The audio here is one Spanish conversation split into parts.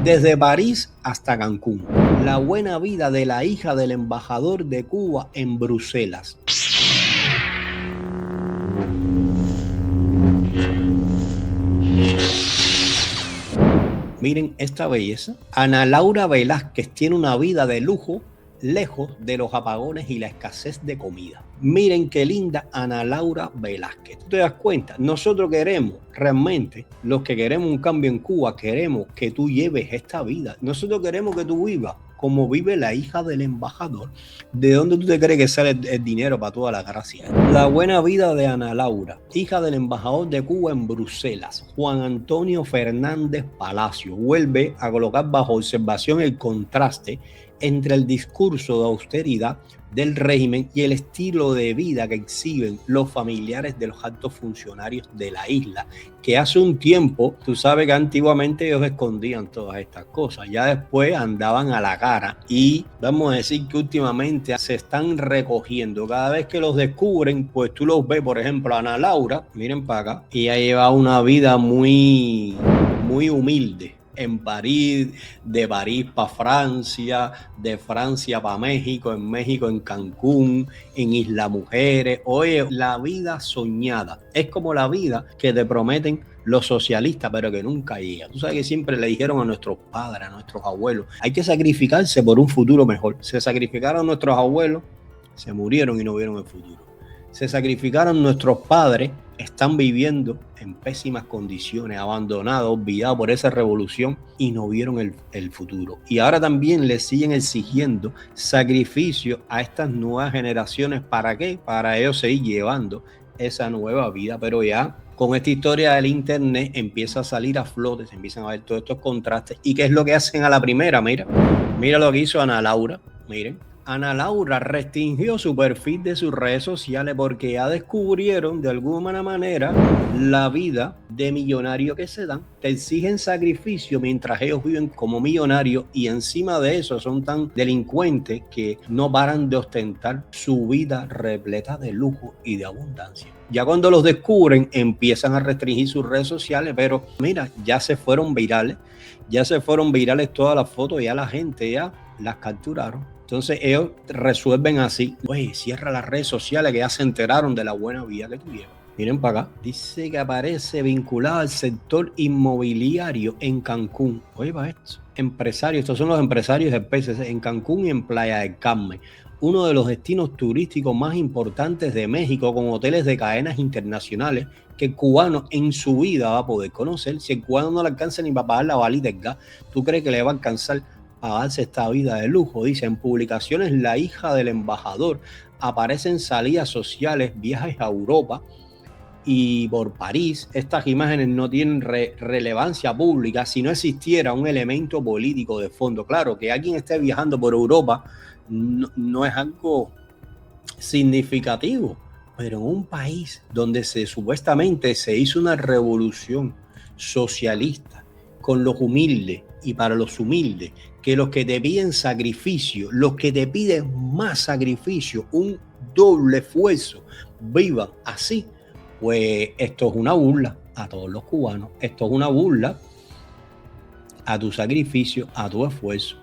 Desde París hasta Cancún. La buena vida de la hija del embajador de Cuba en Bruselas. Miren esta belleza. Ana Laura Velázquez tiene una vida de lujo, lejos de los apagones y la escasez de comida. Miren qué linda Ana Laura Velázquez. ¿Tú te das cuenta? Nosotros queremos, realmente, los que queremos un cambio en Cuba, queremos que tú lleves esta vida. Nosotros queremos que tú vivas como vive la hija del embajador. ¿De dónde tú te crees que sale el dinero para toda la gracia? La buena vida de Ana Laura, hija del embajador de Cuba en Bruselas, Juan Antonio Fernández Palacio, vuelve a colocar bajo observación el contraste entre el discurso de austeridad del régimen y el estilo de vida que exhiben los familiares de los altos funcionarios de la isla, que hace un tiempo, tú sabes que antiguamente ellos escondían todas estas cosas, ya después andaban a la cara y vamos a decir que últimamente se están recogiendo. Cada vez que los descubren, pues tú los ves, por ejemplo, a Ana Laura, miren para acá, y ella lleva una vida muy humilde. En París, de París para Francia, de Francia para México, en México en Cancún, en Isla Mujeres. Oye, la vida soñada. Es como la vida que te prometen los socialistas, pero que nunca llega. Tú sabes que siempre le dijeron a nuestros padres, a nuestros abuelos, hay que sacrificarse por un futuro mejor. Se sacrificaron nuestros abuelos, se murieron y no vieron el futuro. Se sacrificaron nuestros padres, están viviendo en pésimas condiciones, abandonados, olvidados por esa revolución y no vieron el futuro. Y ahora también le siguen exigiendo sacrificio a estas nuevas generaciones. ¿Para qué? Para ellos seguir llevando esa nueva vida. Pero ya con esta historia del internet empieza a salir a flote, se empiezan a ver todos estos contrastes. ¿Y qué es lo que hacen a la primera? Mira lo que hizo Ana Laura, miren. Ana Laura restringió su perfil de sus redes sociales porque ya descubrieron de alguna manera la vida de millonario que se dan. Te exigen sacrificio mientras ellos viven como millonarios y encima de eso son tan delincuentes que no paran de ostentar su vida repleta de lujo y de abundancia. Ya cuando los descubren empiezan a restringir sus redes sociales, pero mira, ya se fueron virales todas las fotos, ya la gente ya las capturaron. Entonces ellos resuelven así, oye, cierra las redes sociales que ya se enteraron de la buena vida que tú llevas. Miren para acá, dice que aparece vinculado al sector inmobiliario en Cancún. Oye, va esto, empresarios, estos son los empresarios de peces en Cancún y en Playa del Carmen, uno de los destinos turísticos más importantes de México, con hoteles de cadenas internacionales que el cubano en su vida va a poder conocer. Si el cubano no le alcanza ni para pagar la balita del gas, ¿tú crees que le va a alcanzar a darse esta vida de lujo? Dice, en publicaciones la hija del embajador aparece en salidas sociales, viajes a Europa y por París. Estas imágenes no tienen relevancia pública si no existiera un elemento político de fondo. Claro, que alguien esté viajando por Europa no es algo significativo, pero en un país donde supuestamente se hizo una revolución socialista con los humildes y para los humildes, que los que te piden sacrificio, los que te piden más sacrificio, un doble esfuerzo, vivan así, pues esto es una burla a todos los cubanos, esto es una burla a tu sacrificio, a tu esfuerzo.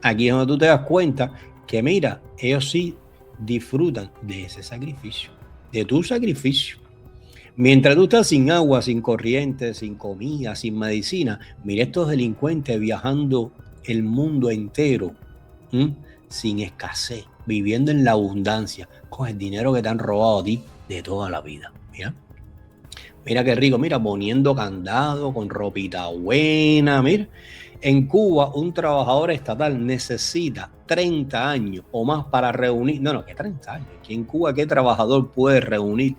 Aquí es donde tú te das cuenta que mira, ellos sí disfrutan de ese sacrificio, de tu sacrificio. Mientras tú estás sin agua, sin corriente, sin comida, sin medicina, mira estos delincuentes viajando el mundo entero, sin escasez, viviendo en la abundancia, con el dinero que te han robado a ti de toda la vida. Mira qué rico, mira, poniendo candado, con ropita buena, mira. En Cuba, un trabajador estatal necesita 30 años o más para reunir, que 30 años, aquí en Cuba, ¿qué trabajador puede reunir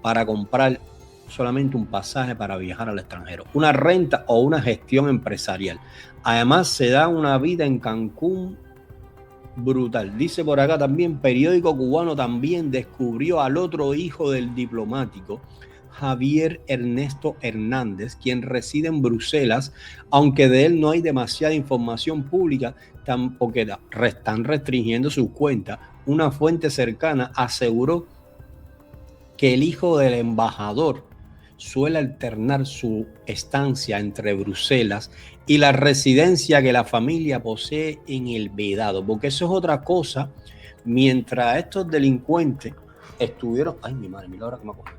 para comprar solamente un pasaje para viajar al extranjero, una renta o una gestión empresarial? Además, se da una vida en Cancún brutal. Dice por acá también, periódico cubano también descubrió al otro hijo del diplomático, Javier Ernesto Hernández, quien reside en Bruselas, aunque de él no hay demasiada información pública, porque están restringiendo sus cuentas. Una fuente cercana aseguró que el hijo del embajador suele alternar su estancia entre Bruselas y la residencia que la familia posee en el vedado, porque eso es otra cosa. Mientras estos delincuentes estuvieron, ay mi madre, mira ahora que me acuerdo,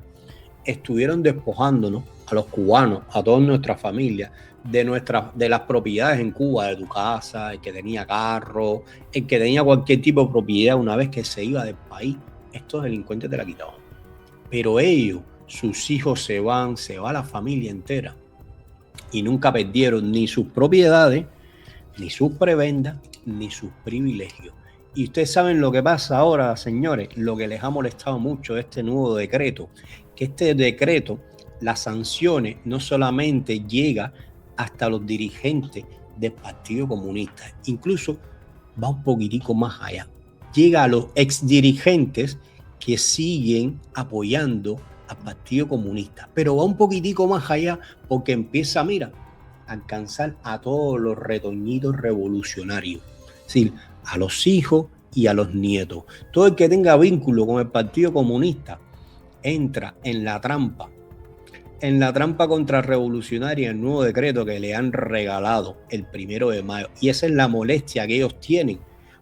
estuvieron despojándonos a los cubanos, a toda nuestra familia, de las propiedades en Cuba, de tu casa, el que tenía carro, el que tenía cualquier tipo de propiedad, una vez que se iba del país, estos delincuentes te la quitaban. Pero ellos, sus hijos se va la familia entera, y nunca perdieron ni sus propiedades, ni sus prebendas, ni sus privilegios. Y ustedes saben lo que pasa ahora, señores, lo que les ha molestado mucho de este nuevo decreto, que este decreto, las sanciones no solamente llega hasta los dirigentes del Partido Comunista, incluso va un poquitico más allá. Llega a los exdirigentes que siguen apoyando al Partido Comunista, pero va un poquitico más allá porque empieza, mira, a alcanzar a todos los retoñitos revolucionarios, es decir, a los hijos y a los nietos. Todo el que tenga vínculo con el Partido Comunista entra en la trampa contrarrevolucionaria, el nuevo decreto que le han regalado el 1 de mayo. Y esa es la molestia que ellos tienen,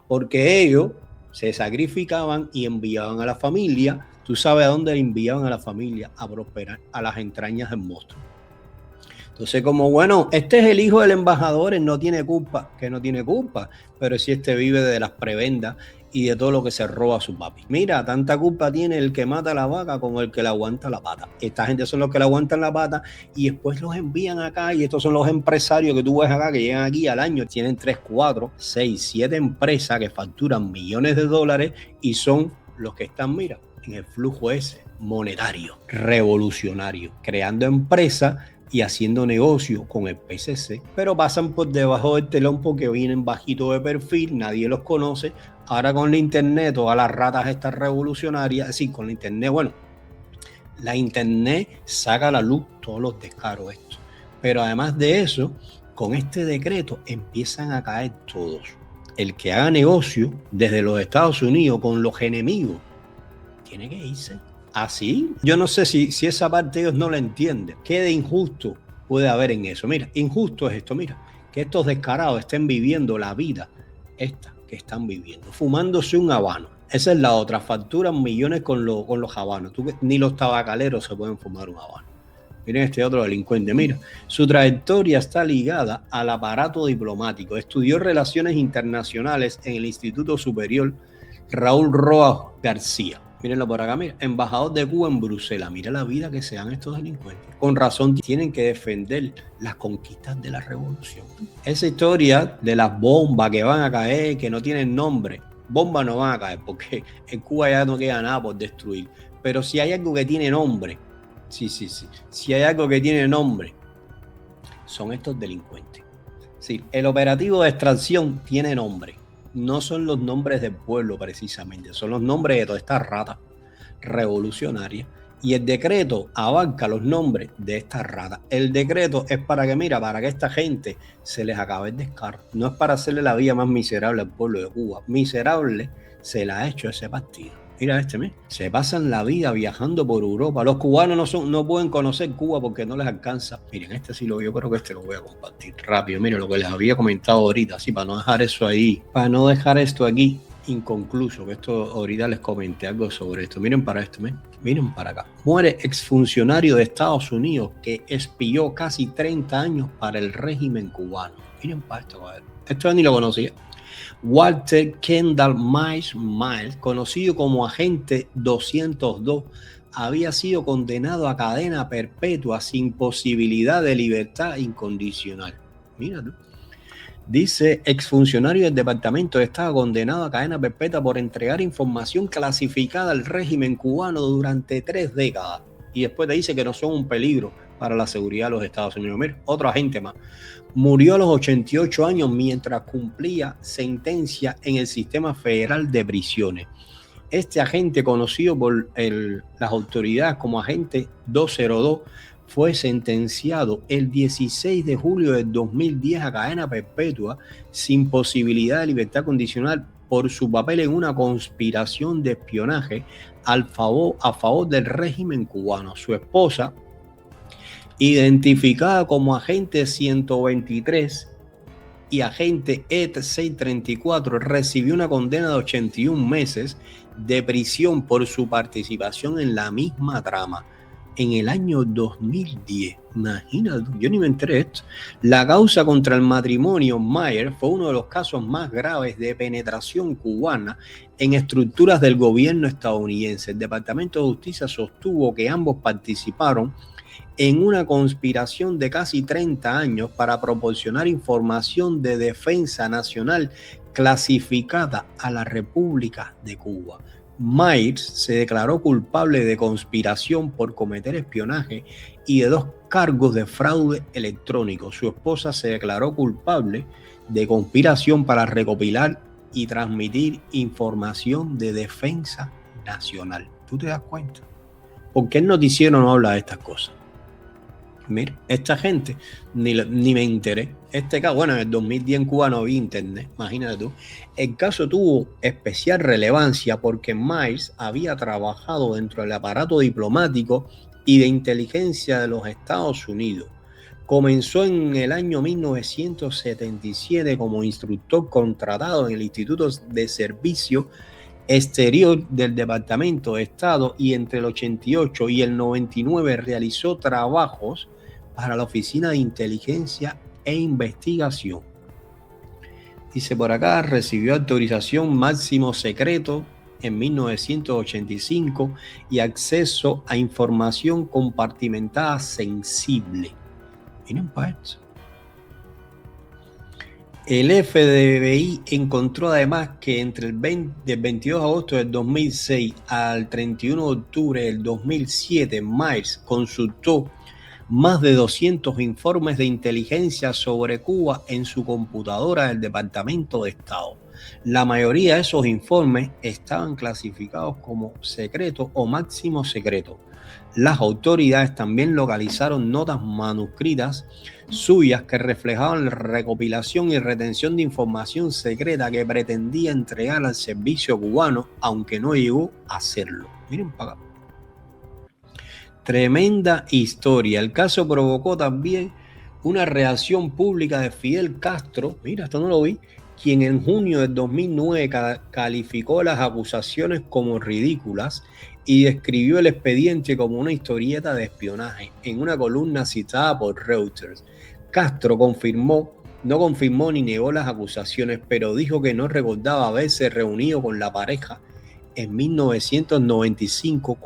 porque ellos se sacrificaban y enviaban a la familia. ¿Tú sabes a dónde enviaban a la familia? A prosperar, a las entrañas del monstruo. Entonces, como bueno, este es el hijo del embajador, él no tiene culpa, que no tiene culpa, pero si este vive de las prebendas y de todo lo que se roba a su papi. Mira, tanta culpa tiene el que mata a la vaca como el que le aguanta la pata. Esta gente son los que le aguantan la pata y después los envían acá, y estos son los empresarios que tú ves acá que llegan aquí al año, tienen 3, 4, 6, 7 empresas que facturan millones de dólares y son los que están, mira, en el flujo ese monetario, revolucionario, creando empresas y haciendo negocio con el PCC, pero pasan por debajo del telón porque vienen bajito de perfil, nadie los conoce. Ahora con la internet, todas las ratas estas revolucionarias, sí, con la internet, bueno, la internet saca a la luz todos los descaros estos. Pero además de eso, con este decreto empiezan a caer todos. El que haga negocio desde los Estados Unidos con los enemigos, tiene que irse. Así, yo no sé si esa parte ellos no la entienden. ¿Qué de injusto puede haber en eso? Mira, injusto es esto, mira, que estos descarados estén viviendo la vida esta que están viviendo, fumándose un habano. Esa es la otra, facturan millones con los habanos. Ni los tabacaleros se pueden fumar un habano. Miren este otro delincuente, mira, su trayectoria está ligada al aparato diplomático. Estudió Relaciones Internacionales en el Instituto Superior Raúl Roa García. Mírenlo por acá, mira, embajador de Cuba en Bruselas. Mira la vida que se dan estos delincuentes. Con razón tienen que defender las conquistas de la revolución. Esa historia de las bombas que van a caer, que no tienen nombre, bombas no van a caer porque en Cuba ya no queda nada por destruir. Pero si hay algo que tiene nombre, si hay algo que tiene nombre, son estos delincuentes. Sí, el operativo de extracción tiene nombre. No son los nombres del pueblo precisamente, son los nombres de todas estas ratas revolucionarias, y el decreto abarca los nombres de estas ratas. El decreto es para que, mira, para que esta gente se les acabe el descaro. No es para hacerle la vida más miserable al pueblo de Cuba. Miserable se la ha hecho ese partido. Mira se pasan la vida viajando por Europa. Los cubanos no pueden conocer Cuba porque no les alcanza. Miren, este sí lo vi, yo creo que este lo voy a compartir rápido. Miren lo que les había comentado ahorita, así para no dejar eso ahí, para no dejar esto aquí inconcluso, que esto ahorita les comenté algo sobre esto. Miren para esto, miren para acá. Muere exfuncionario de Estados Unidos que espió casi 30 años para el régimen cubano. Miren para esto, a ver. Esto ni lo conocía. Walter Kendall Miles, conocido como Agente 202, había sido condenado a cadena perpetua sin posibilidad de libertad incondicional. Mira tú. Dice, exfuncionario del Departamento de Estado condenado a cadena perpetua por entregar información clasificada al régimen cubano durante 3 décadas. Y después te dice que no son un peligro para la seguridad de los Estados Unidos. Mira, otro agente más. Murió a los 88 años mientras cumplía sentencia en el sistema federal de prisiones. Este agente, conocido por las autoridades como agente 202, fue sentenciado el 16 de julio del 2010 a cadena perpetua sin posibilidad de libertad condicional por su papel en una conspiración de espionaje a favor del régimen cubano. Su esposa identificada como agente 123 y agente ET-634, recibió una condena de 81 meses de prisión por su participación en la misma trama en el año 2010. Imagínate, yo ni me enteré de esto. La causa contra el matrimonio Mayer fue uno de los casos más graves de penetración cubana en estructuras del gobierno estadounidense. El Departamento de Justicia sostuvo que ambos participaron en una conspiración de casi 30 años para proporcionar información de defensa nacional clasificada a la República de Cuba. Myers se declaró culpable de conspiración por cometer espionaje y de 2 cargos de fraude electrónico. Su esposa se declaró culpable de conspiración para recopilar y transmitir información de defensa nacional. ¿Tú te das cuenta? ¿Por qué el noticiero no habla de estas cosas? Mira, esta gente, ni me enteré. Este caso, bueno, en el 2010 en Cuba no había internet, imagínate tú. El caso tuvo especial relevancia porque Myers había trabajado dentro del aparato diplomático y de inteligencia de los Estados Unidos. Comenzó en el año 1977 como instructor contratado en el Instituto de Servicio Exterior del Departamento de Estado y entre el 88 y el 99 realizó trabajos para la Oficina de Inteligencia e Investigación. Dice por acá, recibió autorización máximo secreto en 1985 y acceso a información compartimentada sensible. Miren para esto. El FBI encontró además que entre el 22 de agosto del 2006 al 31 de octubre del 2007, Myers consultó más de 200 informes de inteligencia sobre Cuba en su computadora del Departamento de Estado. La mayoría de esos informes estaban clasificados como secreto o máximo secreto. Las autoridades también localizaron notas manuscritas suyas que reflejaban la recopilación y retención de información secreta que pretendía entregar al servicio cubano, aunque no llegó a hacerlo. Miren para acá. Tremenda historia. El caso provocó también una reacción pública de Fidel Castro, mira, esto no lo vi, quien en junio del 2009 calificó las acusaciones como ridículas y describió el expediente como una historieta de espionaje en una columna citada por Reuters. Castro no confirmó ni negó las acusaciones, pero dijo que no recordaba haberse reunido con la pareja en 1995,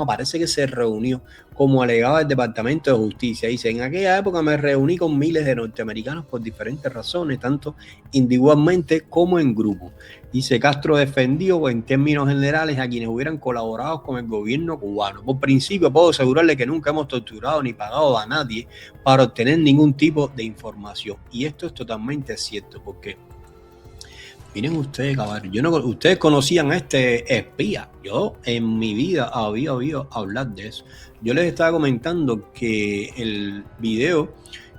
parece que se reunió, como alegaba el Departamento de Justicia. Dice, en aquella época me reuní con miles de norteamericanos por diferentes razones, tanto individualmente como en grupo. Dice, Castro defendió en términos generales a quienes hubieran colaborado con el gobierno cubano. Por principio, puedo asegurarle que nunca hemos torturado ni pagado a nadie para obtener ningún tipo de información. Y esto es totalmente cierto, porque miren ustedes, caballeros, ustedes conocían a este espía. Yo en mi vida había oído hablar de eso. Yo les estaba comentando que el video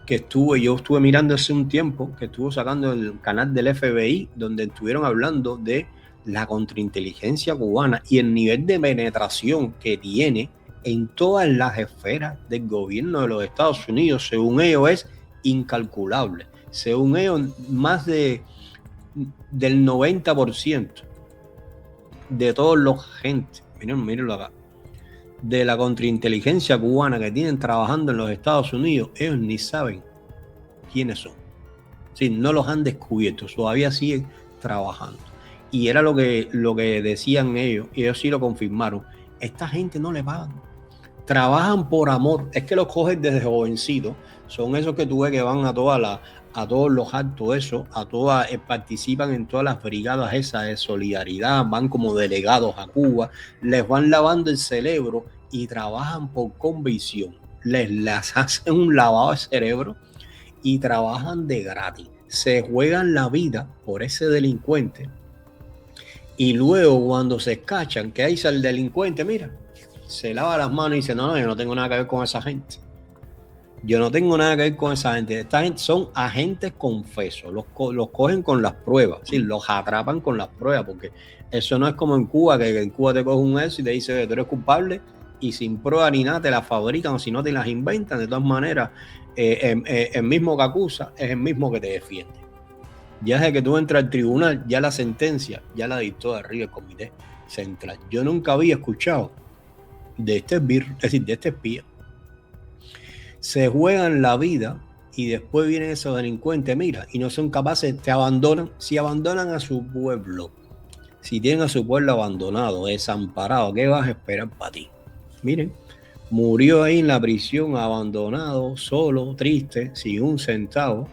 que yo estuve mirando hace un tiempo, que estuvo sacando el canal del FBI, donde estuvieron hablando de la contrainteligencia cubana y el nivel de penetración que tiene en todas las esferas del gobierno de los Estados Unidos, según ellos es incalculable. Según ellos, más del 90% de todos los agentes, mírenlo acá, de la contrainteligencia cubana que tienen trabajando en los Estados Unidos, ellos ni saben quiénes son. Sí, no los han descubierto, todavía siguen trabajando. Y era lo que decían ellos, y ellos sí lo confirmaron. Esta gente no le pagan. Trabajan por amor. Es que los cogen desde jovencitos. Son esos que tú ves que van a todos los actos, eso, participan en todas las brigadas esas de solidaridad, van como delegados a Cuba, les van lavando el cerebro y trabajan por convicción. Les hacen un lavado de cerebro y trabajan de gratis. Se juegan la vida por ese delincuente y luego cuando se escachan, que ahí sale el delincuente, mira, se lava las manos y dice, no, yo no tengo nada que ver con esa gente. Yo no tengo nada que ver con esa gente. Esta gente son agentes confesos. Los cogen con las pruebas. ¿Sí? Los atrapan con las pruebas. Porque eso no es como en Cuba, que en Cuba te cogen un eso y te dice que tú eres culpable y sin prueba ni nada te las fabrican, o si no te las inventan. De todas maneras, el mismo que acusa es el mismo que te defiende. Ya desde que tú entras al tribunal, ya la sentencia ya la dictó de arriba el comité central. Yo nunca había escuchado de este esbirro, es decir, de este espía. Se juegan la vida y después vienen esos delincuentes, mira, y no son capaces, te abandonan. Si abandonan a su pueblo, si tienen a su pueblo abandonado, desamparado, ¿qué vas a esperar para ti? Miren, murió ahí en la prisión, abandonado, solo, triste, sin un centavo,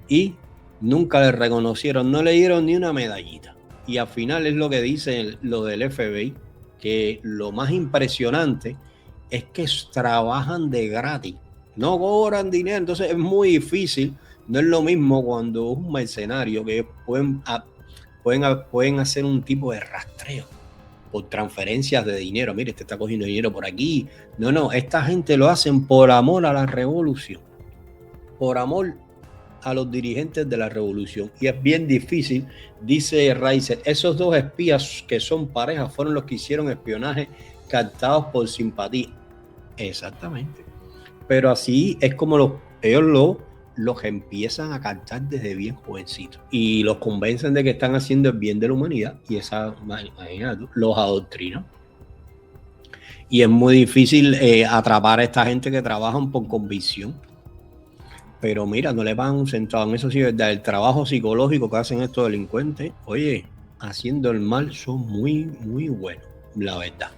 y nunca le reconocieron, no le dieron ni una medallita. Y al final es lo que dice lo del FBI, que lo más impresionante es que trabajan de gratis, no cobran dinero. Entonces es muy difícil, no es lo mismo cuando un mercenario que pueden hacer un tipo de rastreo por transferencias de dinero. Mire, este está cogiendo dinero por aquí. No, esta gente lo hacen por amor a la revolución, por amor a los dirigentes de la revolución. Y es bien difícil, dice Reiser, esos dos espías que son pareja fueron los que hicieron espionaje captados por simpatía. Exactamente. Pero así es como ellos los empiezan a captar desde bien jovencitos y los convencen de que están haciendo el bien de la humanidad, y imagínate, los adoctrinan. Y es muy difícil atrapar a esta gente que trabajan por convicción. Pero mira, no le pagan un centavo. En eso sí, ¿verdad? El trabajo psicológico que hacen estos delincuentes, oye, haciendo el mal, son muy, muy buenos, la verdad.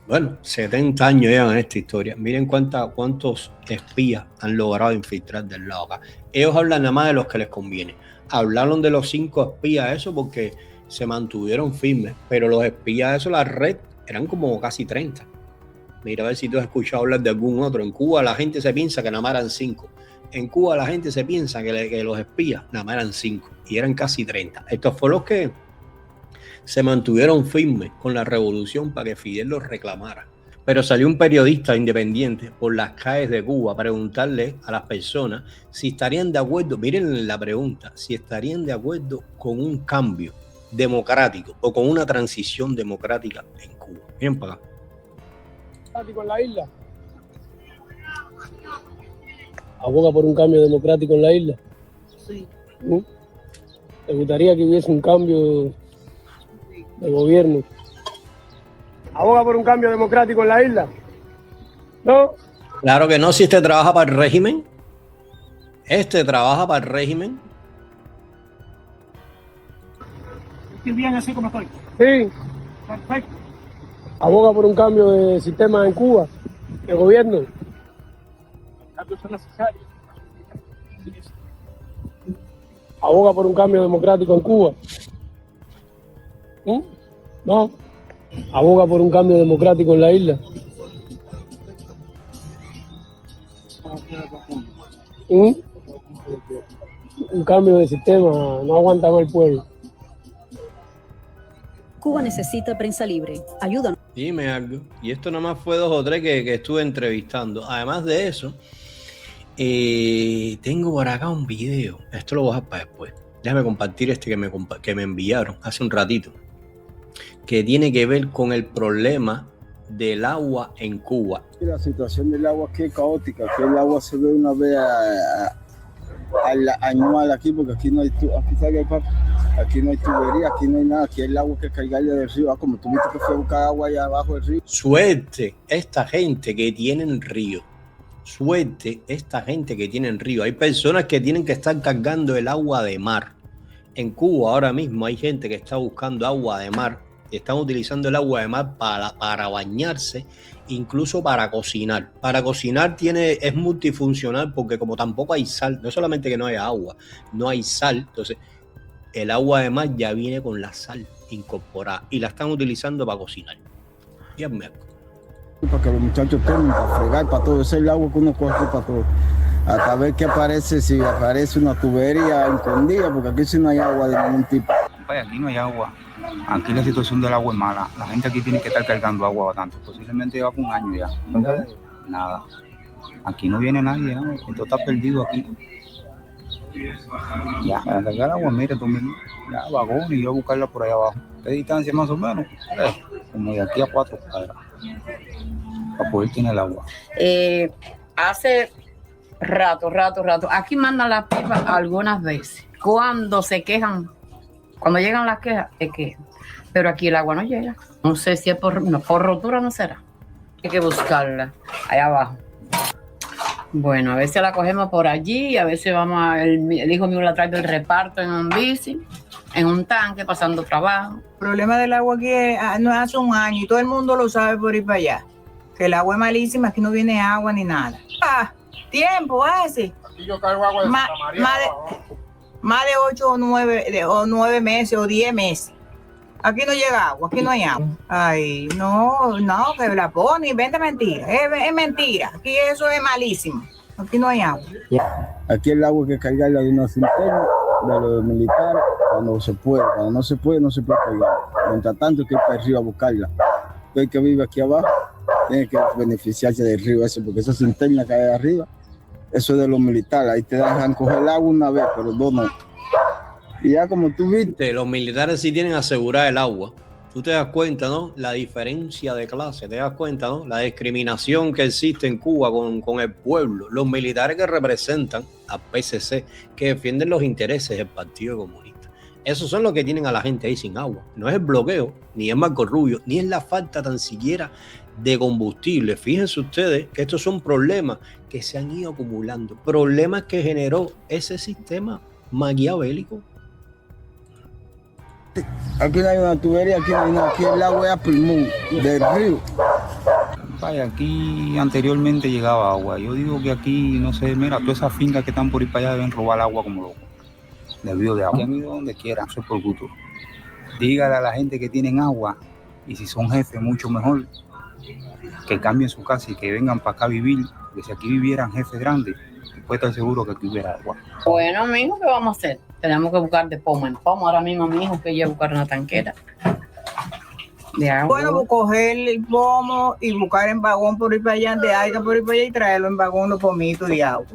Bueno, 70 años llevan en esta historia. Miren cuántos espías han logrado infiltrar del lado acá. Ellos hablan nada más de los que les conviene. Hablaron de los 5 espías, eso porque se mantuvieron firmes. Pero los espías, eso, la red, eran como casi 30. Mira, a ver si tú has escuchado hablar de algún otro. En Cuba la gente se piensa que nada más eran 5. En Cuba la gente se piensa que los espías nada más eran 5 y eran casi 30. Estos fueron los que se mantuvieron firmes con la revolución para que Fidel los reclamara. Pero salió un periodista independiente por las calles de Cuba a preguntarle a las personas si estarían de acuerdo, miren la pregunta, si estarían de acuerdo con un cambio democrático o con una transición democrática en Cuba. Miren para acá. ¿En la isla? ¿Aboga por un cambio democrático en la isla? Sí. ¿Te gustaría que hubiese un cambio de gobierno? ¿Aboga por un cambio democrático en la isla? ¿No? Claro que no, si este trabaja para el régimen. Este trabaja para el régimen. ¿Estoy bien así como estoy? Sí. Perfecto. ¿Aboga por un cambio de sistema en Cuba, de gobierno? Cambios son necesarios. ¿Aboga por un cambio democrático en Cuba? No. ¿Aboga por un cambio democrático en la isla? Un cambio de sistema, no aguanta más el pueblo. Cuba necesita prensa libre. Ayúdanos. Dime algo. Y esto nada más fue 2 o 3 que estuve entrevistando. Además de eso, tengo por acá un video. Esto lo voy a dejar para después. Déjame compartir este que me enviaron hace un ratito, que tiene que ver con el problema del agua en Cuba. La situación del agua aquí es caótica. Aquí el agua se ve una vez anual aquí, porque aquí no hay aquí no hay tubería, aquí no hay nada. Aquí el agua que caiga del río. Como tú viste que fue a buscar agua allá abajo del río. Suerte esta gente que tienen río. Suerte esta gente que tienen río. Hay personas que tienen que estar cargando el agua de mar. En Cuba ahora mismo hay gente que está buscando agua de mar. Están utilizando el agua de mar para bañarse, incluso para cocinar. Para cocinar es multifuncional, porque como tampoco hay sal, no solamente que no hay agua, no hay sal. Entonces el agua de mar ya viene con la sal incorporada y la están utilizando para cocinar. Para que los muchachos tomen, para fregar, para todo. Ese es el agua que uno coge para todo. Hasta ver qué aparece, si aparece una tubería escondida, porque aquí sí no hay agua de ningún tipo. Aquí no hay agua. Aquí la situación del agua es mala. La gente aquí tiene que estar cargando agua bastante. Posiblemente lleva un año ya. Nada. Aquí no viene nadie, ¿no? Esto está perdido aquí. Ya, para cargar agua, mire tú mismo. Ya, vagón y yo a buscarla por allá abajo. ¿Qué distancia más o menos? Como de aquí a 4 cuadras. para poder tener el agua. Hace rato. Aquí mandan las pipas algunas veces. Cuando se quejan, cuando llegan las quejas, es que. Pero aquí el agua no llega. No sé si es por rotura, no será. Hay que buscarla allá abajo. Bueno, a veces la cogemos por allí, a veces el hijo mío la trae del reparto en un bici, en un tanque, pasando trabajo. El problema del agua aquí no es hace un año y todo el mundo lo sabe por ir para allá. Que el agua es malísima, aquí no viene agua ni nada. Tiempo hace. Aquí yo cargo agua de Santa María. Más de 8 o 9 meses o 10 meses. Aquí no llega agua, aquí no hay agua. Ay, no, que la pone, inventa mentira. Es mentira. Aquí eso es malísimo. Aquí no hay agua. Aquí el agua hay que cargarla de una cisterna de los militares cuando se puede. Cuando no se puede cargar. Mientras tanto hay que ir para arriba a buscarla. El que vive aquí abajo tiene que beneficiarse del río ese, porque esa cisterna que hay arriba, eso es de los militares. Ahí te dejan coger el agua una vez, pero dos no. Y ya como tú viste, los militares sí tienen asegurar el agua. Tú te das cuenta, ¿no? La diferencia de clase, te das cuenta, ¿no? La discriminación que existe en Cuba con el pueblo. Los militares que representan a PSC, que defienden los intereses del Partido Comunista. Esos son los que tienen a la gente ahí sin agua. No es el bloqueo, ni es Marco Rubio, ni es la falta tan siquiera de combustible. Fíjense ustedes que estos son problemas que se han ido acumulando. Problemas que generó ese sistema maquiavélico. aquí no hay una tubería, aquí no hay nada, aquí el agua es a pulmón del río. Vaya, aquí anteriormente llegaba agua. Yo digo que aquí, no sé, mira, todas esas fincas que están por ir para allá deben robar agua como locos. Debido de agua. Han ido donde quieran, eso es por gusto. Dígale a la gente que tienen agua, y si son jefes, mucho mejor, que cambien su casa y que vengan para acá a vivir, que si aquí vivieran jefes grandes, puede estar seguro que aquí hubiera agua. Bueno, mijo, ¿qué vamos a hacer? Tenemos que buscar de pomo en pomo. Ahora mismo mi hijo que lleva a buscar una tanquera de agua. Bueno, coger el pomo y buscar en vagón por ir para allá, de aiga por ir para allá y traerlo en vagón los pomitos de agua.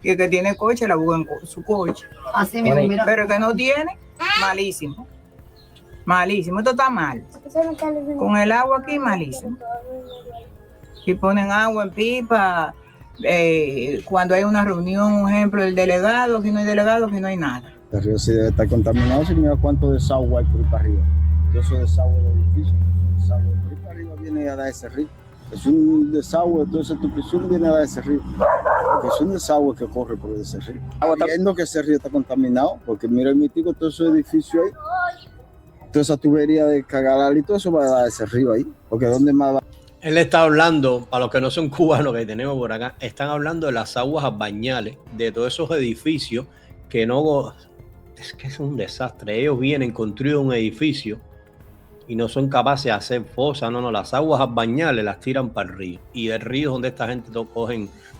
Y el que tiene coche, la busca en su coche. Así mismo, mira. Pero el que no tiene, malísimo. Malísimo, esto está mal. Con el agua aquí, malísimo. Si ponen agua en pipa, cuando hay una reunión, un ejemplo, el delegado, aquí no hay delegado, aquí no hay nada. El río sí debe estar contaminado, si mira cuánto desagüe hay por ahí para arriba. Todo eso desagüe del edificio, desagüe por ahí para arriba viene a dar ese río. Es un desagüe, toda esa tupición viene a dar ese río. Porque es un desagüe que corre por ese río. Viendo que ese río está contaminado, porque mira el mítico, todo ese edificio ahí, toda esa tubería de Cagalar y todo eso va a dar ese río ahí. Porque ¿dónde más va? Él está hablando, para los que no son cubanos que tenemos por acá, están hablando de las aguas bañales, de todos esos edificios que no... Es que es un desastre. Ellos vienen, construyen un edificio y no son capaces de hacer fosas. No, las aguas bañales las tiran para el río. Y del río es donde esta gente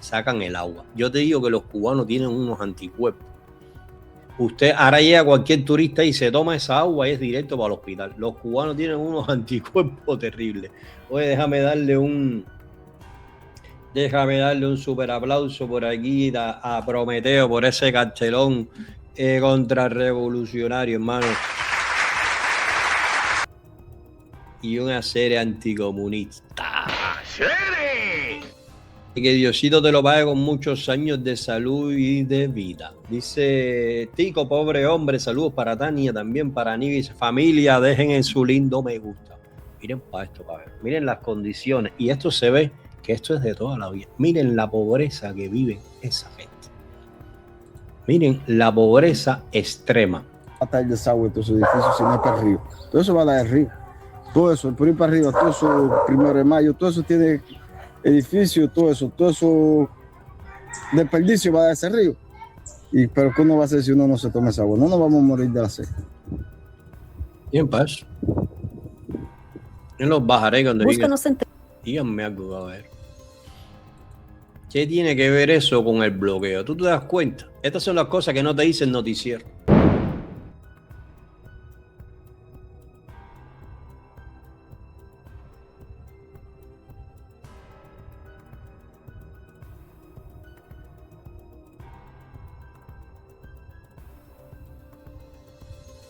sacan el agua. Yo te digo que los cubanos tienen unos anticuerpos. Usted ahora llega cualquier turista y se toma esa agua y es directo para el hospital. Los cubanos tienen unos anticuerpos terribles. Oye, déjame darle un super aplauso por aquí a Prometeo por ese cartelón contrarrevolucionario, hermano. Y una serie anticomunista. Y que Diosito te lo pague con muchos años de salud y de vida. Dice Tico, pobre hombre, saludos para Tania, también para Nivis. Familia, dejen en su lindo me gusta. Miren para esto, para ver. Miren las condiciones. Y esto se ve que esto es de toda la vida. Miren la pobreza que viven esa gente. Miren la pobreza extrema. Va a estar el desagüe de todos esos edificios, si no es para el río. Todo eso va a dar el río. Todo eso, por ir para arriba, todo eso, 1 de mayo, todo eso tiene edificios, todo eso desperdicio va a dar ese río. Pero ¿qué uno va a hacer si uno no se toma esa agua? No nos vamos a morir de la sed. Bien, paz. Yo los bajaré cuando Búscanos en díganme algo, a ver. ¿Qué tiene que ver eso con el bloqueo? ¿Tú te das cuenta? Estas son las cosas que no te dicen noticiero.